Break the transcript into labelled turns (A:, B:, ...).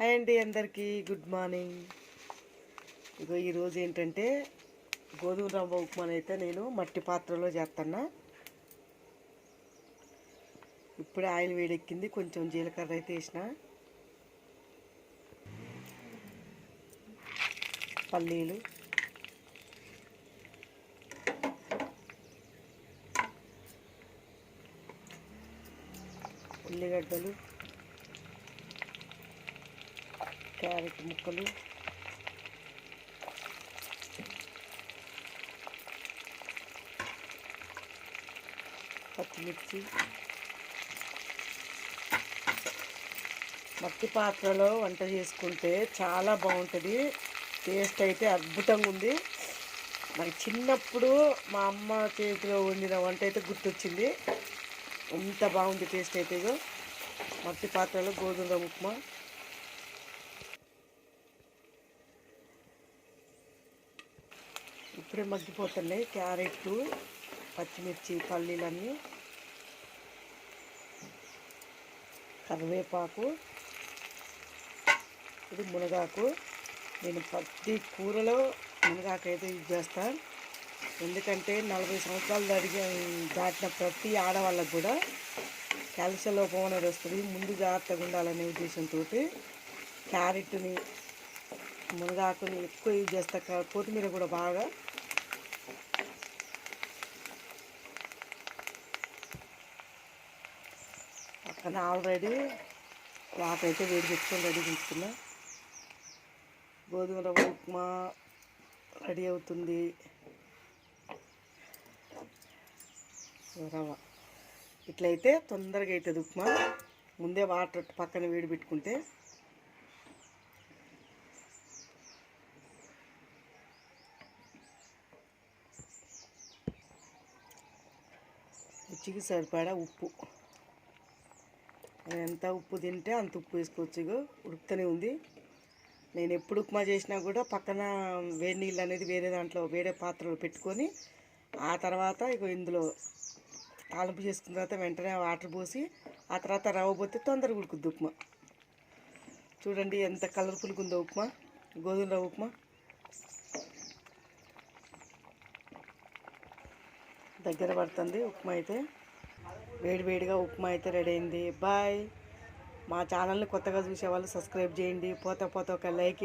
A: Hi అండి, అందరికీ good morning. ఇగో ఈరోజు ఏంటంటే గోధుమ రవ్వ ఉప్మాని అయితే నేను మట్టి పాత్రలో చేస్తున్నా. ఇప్పుడే ఆయిల్ వేడెక్కింది, కొంచెం జీలకర్ర అయితే వేసిన, పల్లీలు, ఉల్లిగడ్డలు, క్యారెట్ ముక్కలు, పచ్చిమిర్చి. మట్టి పాత్రలో వంట చేసుకుంటే చాలా బాగుంటుంది, టేస్ట్ అయితే అద్భుతంగా ఉంది. నాకు చిన్నప్పుడు మా అమ్మ చేతిలో వండిన వంట అయితే గుర్తొచ్చింది. ఎంత బాగుంది టేస్ట్ అయితే. ఇగో మట్టి పాత్రలో గోధుమ రవ్వ ఉప్మా. ఇప్పుడే మగ్గిపోతున్నాయి క్యారెట్, పచ్చిమిర్చి, పల్లీలన్నీ, కరివేపాకు, ఇది మునగాకు. నేను ప్రతి కూరలో మునగాకు అయితే యూజ్ చేస్తాను, ఎందుకంటే 40 సంవత్సరాలు దాటిన ప్రతి ఆడవాళ్ళకు కూడా కాల్షియం లోపం అనేది వస్తుంది. ముందు జాగ్రత్తగా ఉండాలనే ఉద్దేశంతో క్యారెట్ని, మునగాకుని ఎక్కువ యూజ్ చేస్తా. కొత్తిమీర కూడా బాగా. పక్కన ఆల్రెడీ వాటర్ అయితే వేడి పెట్టుకొని రెడీ ఉంచుతున్నా. గోధుమ రవ్వ ఉప్మా రెడీ అవుతుంది. రవ్వ ఇట్లయితే తొందరగా అవుతుంది ఉప్మా. ముందే వాటర్ పక్కన వేడి పెట్టుకుంటే. రుచికి సరిపడా ఉప్పు, ఎంత ఉప్పు తింటే అంత ఉప్పు వేసుకోవచ్చు. ఇగో ఉడుకుతూనే ఉంది. నేను ఎప్పుడు ఉప్మా చేసినా కూడా పక్కన వేడి నీళ్ళు అనేది వేరే దాంట్లో వేరే పాత్రలో పెట్టుకొని, ఆ తర్వాత ఇగో ఇందులో తాలింపు చేసుకున్న తర్వాత వెంటనే వాటర్ పోసి, ఆ తర్వాత రవ్వ పోతే తొందరగా ఉడుకుద్ది ఉప్మా. చూడండి ఎంత కలర్ఫుల్గా ఉందో ఉప్మా, గోధుమ రవ్వ ఉప్మా. దగ్గర పడుతుంది ఉప్మా అయితే. వేడివేడిగా ఉప్మా అయితే రెడీ అయింది. బాయ్. మా ఛానల్ని కొత్తగా చూసేవాళ్ళు సబ్స్క్రైబ్ చేయండి. పోత ఒక లైక్